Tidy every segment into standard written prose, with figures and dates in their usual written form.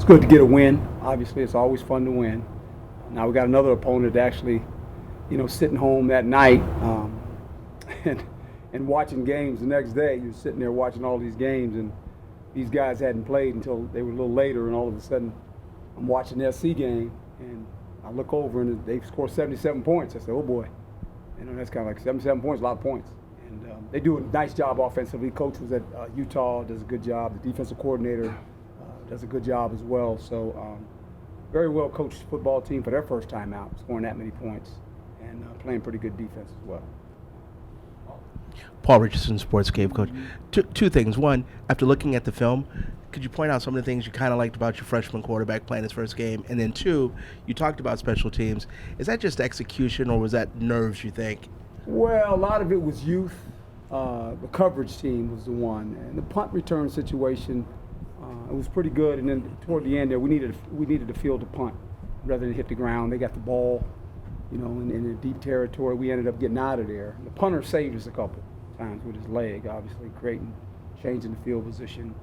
it's good to get a win. Obviously, it's always fun to win. Now we got another opponent actually, sitting home that night and watching games the next day. You're sitting there watching all these games, and these guys hadn't played until they were a little later, and all of a sudden I'm watching the SC game, and I look over and they score 77 points. I said, oh boy, that's kind of like 77 points, a lot of points. And they do a nice job offensively. Coach was at Utah, does a good job. The defensive coordinator does a good job as well. So very well coached football team for their first time out, scoring that many points and playing pretty good defense as well. Paul Richardson, Sportscape coach. Two things. One, after looking at the film, could you point out some of the things you kind of liked about your freshman quarterback playing his first game? And then two, you talked about special teams. Is that just execution, or was that nerves, you think? Well, a lot of it was youth. The coverage team was the one. And the punt return situation, it was pretty good. And then toward the end there, we needed to field a punt rather than hit the ground. They got the ball, in a deep territory. We ended up getting out of there. The punter saved us a couple times with his leg, obviously, changing the field position.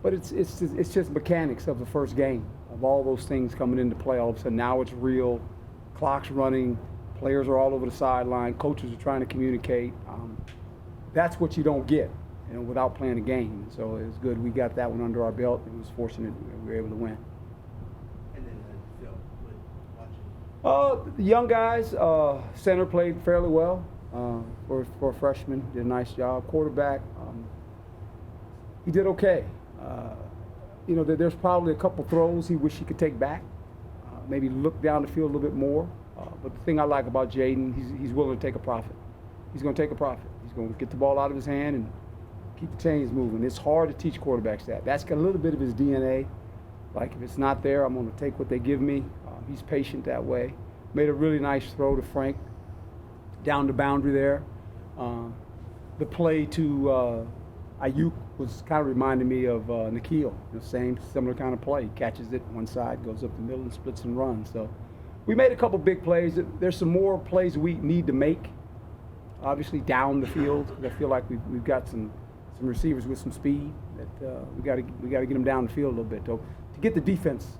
But it's just mechanics of the first game, of all those things coming into play. All of a sudden, now it's real. Clock's running. Players are all over the sideline. Coaches are trying to communicate. That's what you don't get, without playing a game. So it was good. We got that one under our belt. It was fortunate we were able to win. And then Phil, watching. The young guys, center played fairly well for a freshman. Did a nice job. Quarterback, he did okay. There's probably a couple throws he wished he could take back. Maybe look down the field a little bit more. But the thing I like about Jaden, he's willing to take a profit. He's going to take a profit. He's going to get the ball out of his hand and keep the chains moving. It's hard to teach quarterbacks that. That's got a little bit of his DNA. Like, if it's not there, I'm going to take what they give me. He's patient that way. Made a really nice throw to Frank down the boundary there. The play to Ayuk was kind of reminding me of Nikhil. Similar kind of play. He catches it one side, goes up the middle, and splits and runs. So we made a couple big plays. There's some more plays we need to make, obviously, down the field. I feel like we've got some receivers with some speed that we got to get them down the field a little bit to get the defense,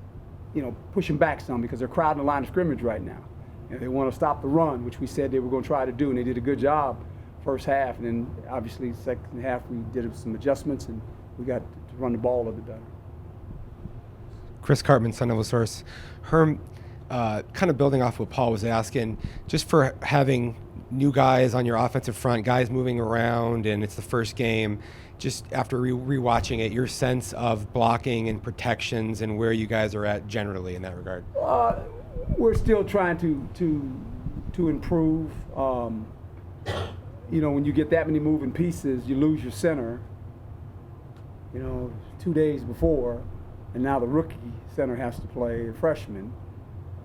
pushing back some, because they're crowding the line of scrimmage right now. They want to stop the run, which we said they were going to try to do, and they did a good job first half. And then obviously second half we did some adjustments and we got to run the ball a little bit better. Chris Cartman, Sun Devil Source. Herm, kind of building off what Paul was asking, just for having new guys on your offensive front, guys moving around, and it's the first game, just after rewatching it, your sense of blocking and protections and where you guys are at generally in that regard? We're still trying to improve. When you get that many moving pieces, you lose your center, 2 days before, and now the rookie center has to play a freshman.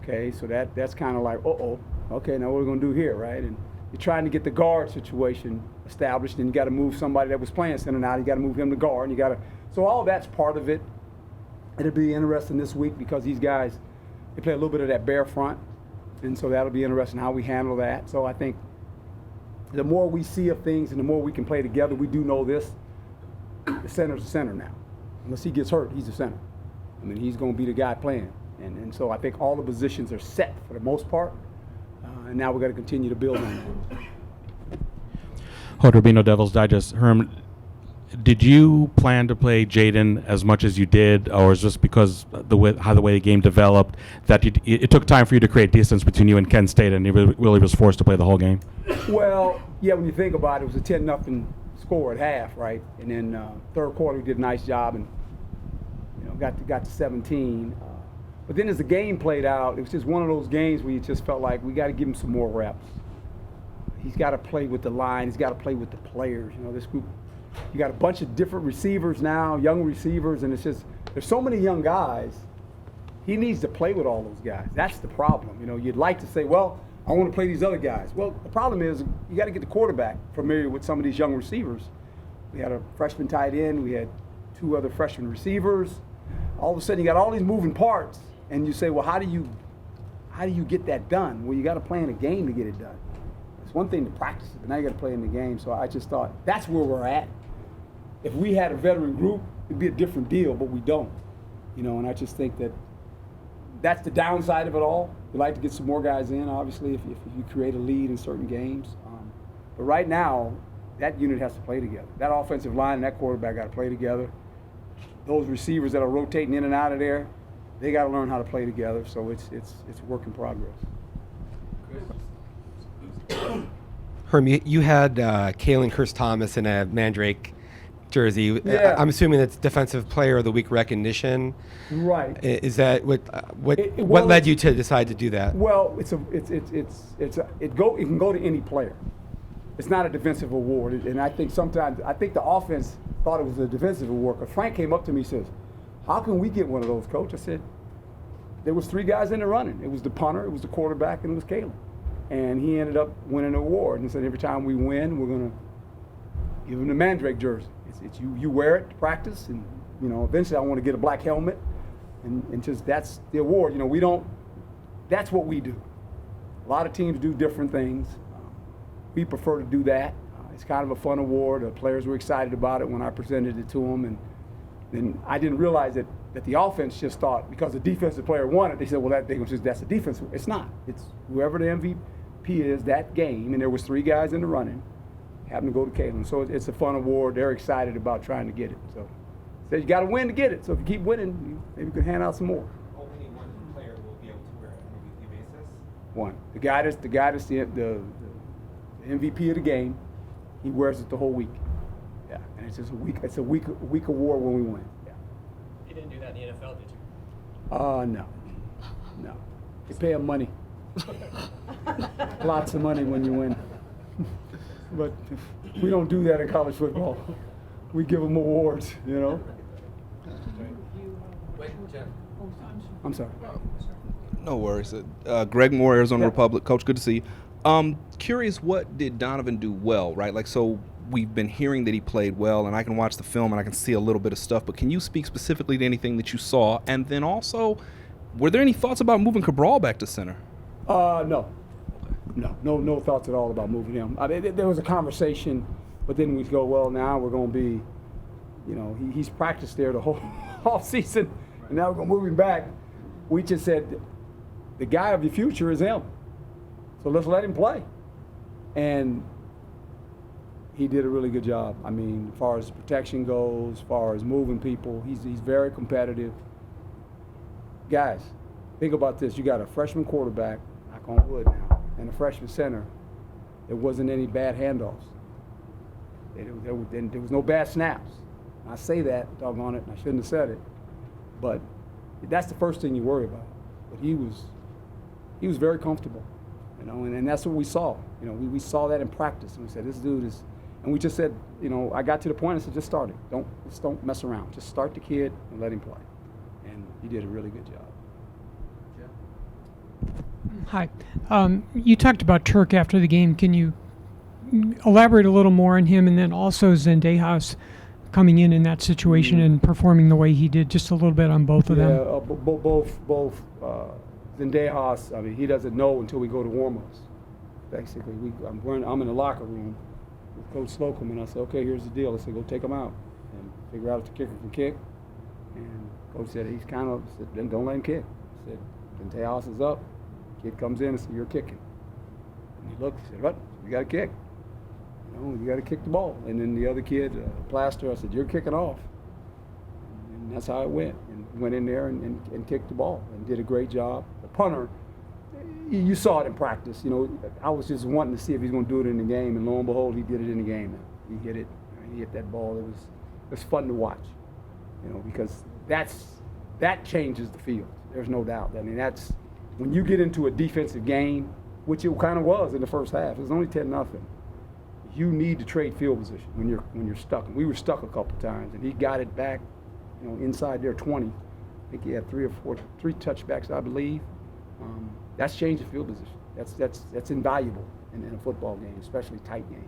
Okay, so that's kind of like, okay, now what are we going to do here, right? And you're trying to get the guard situation established, and you got to move somebody that was playing center now. You got to move him to guard, and so all that's part of it. It'll be interesting this week because these guys, they play a little bit of that bare front, and so that'll be interesting how we handle that. So I think the more we see of things and the more we can play together, we do know this, the center's the center now. Unless he gets hurt, he's the center. He's going to be the guy playing. And so I think all the positions are set for the most part, and now we've got to continue to build on that. Hood Rubino, Devil's Digest. Herm, did you plan to play Jaden as much as you did, or is just because how the way the game developed that it took time for you to create distance between you and Kent State, and he really was forced to play the whole game? Well, yeah, when you think about it, it was a 10-0 score at half, right? And then third quarter we did a nice job and got to 17. But then as the game played out, it was just one of those games where you just felt like we got to give him some more reps. He's got to play with the line. He's got to play with the players. This group, you got a bunch of different receivers now, young receivers, and it's just there's so many young guys. He needs to play with all those guys. That's the problem. You'd like to say, well, I want to play these other guys. Well, the problem is you got to get the quarterback familiar with some of these young receivers. We had a freshman tight end. We had 2 other freshman receivers. All of a sudden, you got all these moving parts, and you say, well, how do you get that done? Well, you got to play in a game to get it done. It's one thing to practice it, but now you got to play in the game. So I just thought that's where we're at. If we had a veteran group, it'd be a different deal, but we don't. And I just think that's the downside of it all. We'd like to get some more guys in, obviously, if you create a lead in certain games. But right now, that unit has to play together. That offensive line and that quarterback got to play together. Those receivers that are rotating in and out of there, they got to learn how to play together. So it's a work in progress. Herm, you had Kalen Curse-Thomas in a Mandrake jersey. Yeah. I'm assuming that's Defensive Player of the Week recognition. Right. Is that what Well, led you to decide to do that? Well, it can go to any player. It's not a defensive award, and I think the offense thought it was a defensive award. Because Frank came up to me and says, "How can we get one of those, Coach?" I said, "There was 3 guys in the running. It was the punter, it was the quarterback, and it was Kalen." And he ended up winning an award. And he said, "Every time we win, we're gonna give him the Mandrake jersey. It's you wear it to practice, and eventually I want to get a black helmet, and just that's the award. We don't. That's what we do. A lot of teams do different things. We prefer to do that. It's kind of a fun award. The players were excited about it when I presented it to them, and then I didn't realize that the offense just thought because the defensive player won it, they said, well, that's a defense. It's not. It's whoever the MVP is that game, and there was 3 guys in the running, happened to go to Kalen. So it's a fun award. They're excited about trying to get it. So says you got to win to get it. So if you keep winning, maybe you can hand out some more. Only one player will be able to wear it on a weekly basis. One. The guy that's the MVP of the game, he wears it the whole week. Yeah, and it's just a week. It's a week award when we win. Yeah. You didn't do that in the NFL, did you? No. They pay him money. Lots of money when you win. But we don't do that in college football. We give them awards, Wait, Jeff. I'm sorry. No worries. Greg Moore, Arizona Yeah. Republic. Coach, good to see you. Curious, what did Donovan do well, right? So we've been hearing that he played well, and I can watch the film and I can see a little bit of stuff, but can you speak specifically to anything that you saw? And then also, were there any thoughts about moving Cabral back to center? No thoughts at all about moving him. There was a conversation, but then we go, well, now we're going to be, he's practiced there the whole off season, and now we're going to move him back. We just said, the guy of your future is him, so let's let him play. And he did a really good job. As far as protection goes, as far as moving people, he's very competitive. Guys, think about this. You got a freshman quarterback, knock on wood now, and a freshman center. There wasn't any bad handoffs. There was no bad snaps. I say that, doggone it, and I shouldn't have said it. But that's the first thing you worry about. But he was very comfortable, and that's what we saw. We saw that in practice, and we said, this dude is, and we just said, I got to the point, I said, just start it. Don't mess around. Just start the kid and let him play. And he did a really good job. Hi. You talked about Turk after the game. Can you elaborate a little more on him, and then also Zendejas coming in that situation and performing the way he did, just a little bit on both of them? Yeah, both Zendejas, he doesn't know until we go to warm-ups. Basically, I'm in the locker room with Coach Slocum, and I said, okay, here's the deal. I said, go take him out and figure out if the kicker can kick. And Coach said, then don't let him kick. I said, Zendejas is up. Kid comes in and said, you're kicking. And he looked, he said, what? You got to kick. You got to kick the ball. And then the other kid, Plaster, I said, you're kicking off. And that's how it went. And went in there and kicked the ball and did a great job. The punter, you saw it in practice. I was just wanting to see if he's going to do it in the game, and lo and behold, he did it in the game. He hit it. He hit that ball. It was fun to watch. Because that changes the field. There's no doubt. That's when you get into a defensive game, which it kind of was in the first half. It was only 10-0. You need to trade field position when you're stuck. And we were stuck a couple times, and he got it back, inside their 20. I think he had 3 touchbacks, I believe. That's changed the field position. That's invaluable in a football game, especially tight games.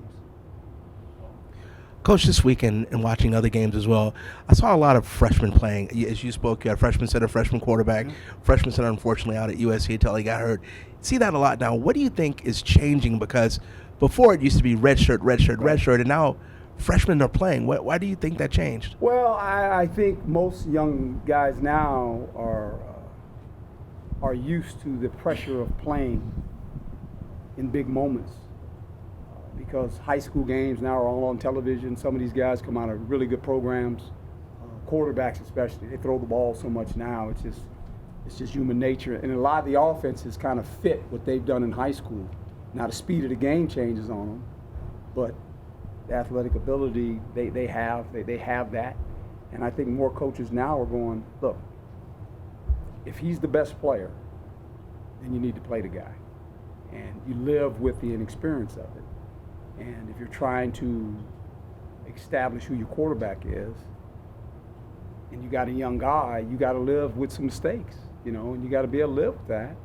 Coach, this weekend and watching other games as well, I saw a lot of freshmen playing. As you spoke, you had freshman center, freshman quarterback. Freshman center, unfortunately, out at USC until he got hurt. See that a lot now. What do you think is changing? Because before it used to be red shirt, and now freshmen are playing. Why do you think that changed? Well, I think most young guys now are used to the pressure of playing in big moments because high school games now are all on television. Some of these guys come out of really good programs, quarterbacks especially. They throw the ball so much now. It's just human nature, and a lot of the offenses kind of fit what they've done in high school. Now the speed of the game changes on them, but the athletic ability they have that, and I think more coaches now are going, look, if he's the best player, then you need to play the guy, and you live with the inexperience of it. And if you're trying to establish who your quarterback is, and you got a young guy, you got to live with some mistakes, and you got to be able to live with that.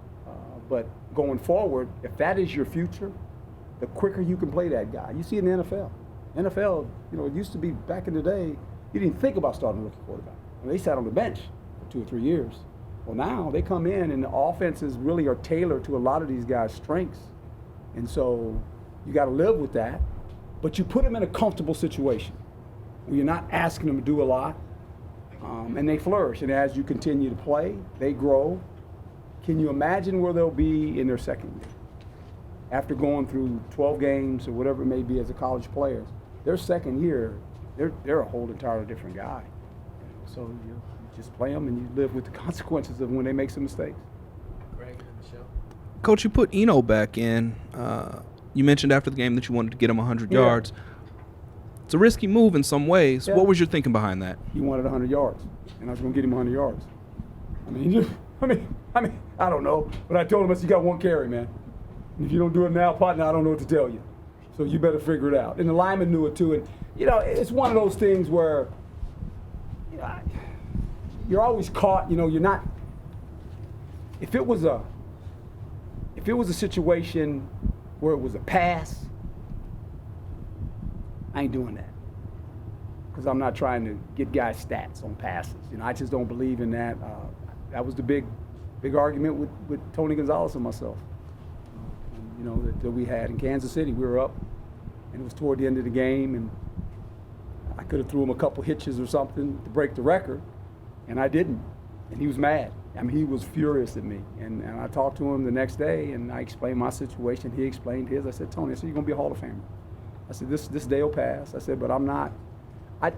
But going forward, if that is your future, the quicker you can play that guy. You see in the NFL. NFL, it used to be back in the day, you didn't think about starting a rookie quarterback. They sat on the bench for 2 or 3 years. Well, now they come in and the offenses really are tailored to a lot of these guys' strengths. And so you got to live with that, but you put them in a comfortable situation where you're not asking them to do a lot, and they flourish. And as you continue to play, they grow. Can you imagine where they'll be in their second year? After going through 12 games or whatever it may be as a college player, their second year, they're a whole entirely different guy. So you just play them and you live with the consequences of when they make some mistakes. Greg and Michelle. Coach, you put Eno back in. You mentioned after the game that you wanted to get him 100 Yeah. yards. It's a risky move in some ways. Yeah. What was your thinking behind that? He wanted 100 yards, and I was going to get him 100 yards. I don't know. But I told him, I said, you got one carry, man. And if you don't do it now, partner, I don't know what to tell you. So you better figure it out. And the lineman knew it too. And, it's one of those things where, you're always caught, you're not. If it was a situation where it was a pass, I ain't doing that. Because I'm not trying to get guys stats on passes. I just don't believe in that. That was the big argument with Tony Gonzalez and myself. That we had in Kansas City. We were up, and it was toward the end of the game, and I could have threw him a couple hitches or something to break the record, and I didn't. And he was mad. He was furious at me. And I talked to him the next day, and I explained my situation. He explained his. I said, Tony, you're going to be a Hall of Famer. I said, this day will pass. I said, but I'm not. I'm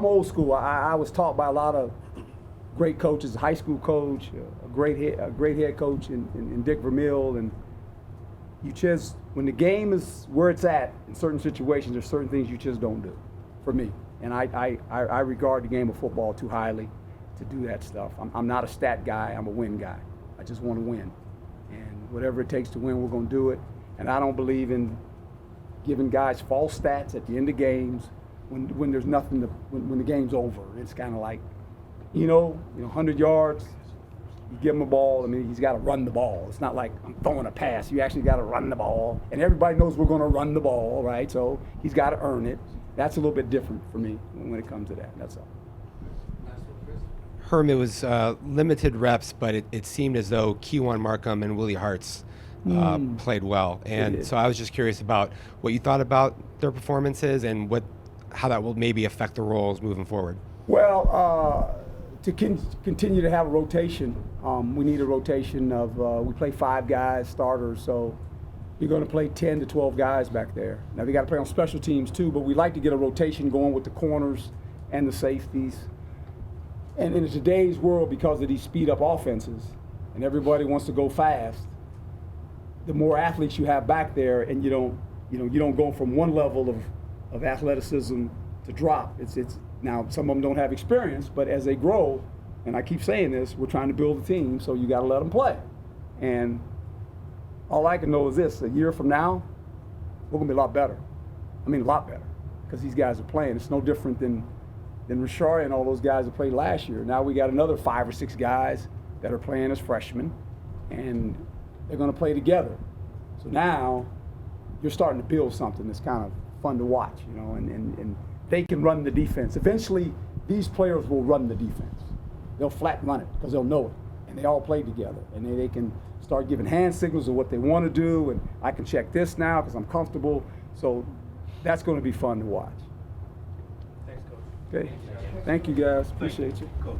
old school. I was taught by a lot of great coaches, a high school coach, a great head coach in Dick Vermeil, and you just, when the game is where it's at in certain situations, there's certain things you just don't do, for me. And I regard the game of football too highly to do that stuff. I'm not a stat guy, I'm a win guy. I just want to win. And whatever it takes to win, we're going to do it. And I don't believe in giving guys false stats at the end of games when there's nothing when the game's over. It's kind of like, 100 yards, you give him a ball. He's got to run the ball. It's not like I'm throwing a pass. You actually got to run the ball. And everybody knows we're going to run the ball, right? So he's got to earn it. That's a little bit different for me when it comes to that. That's all. Herm, it was limited reps, but it seemed as though Keywan Markham and Willie Hartz played well. And so I was just curious about what you thought about their performances and how that will maybe affect the roles moving forward. Well, to continue to have a rotation, we need a rotation of, we play 5 guys, starters, so you're going to play 10 to 12 guys back there. Now, we got to play on special teams too, but we like to get a rotation going with the corners and the safeties. And in today's world, because of these speed-up offenses, and everybody wants to go fast, the more athletes you have back there, and you don't go from one level of athleticism to drop. It's now some of them don't have experience, but as they grow, and I keep saying this, we're trying to build a team, so you got to let them play. And all I can know is this: a year from now, we're gonna be a lot better. A lot better, because these guys are playing. It's no different than Rashard and all those guys that played last year. Now we got another 5 or 6 guys that are playing as freshmen, and they're going to play together. So now you're starting to build something that's kind of fun to watch, and they can run the defense. Eventually, these players will run the defense. They'll flat run it because they'll know it, and they all play together, and they can start giving hand signals of what they want to do, and I can check this now because I'm comfortable. So that's going to be fun to watch. Thanks, Coach. Okay. Thank you, guys. Appreciate you. Coach,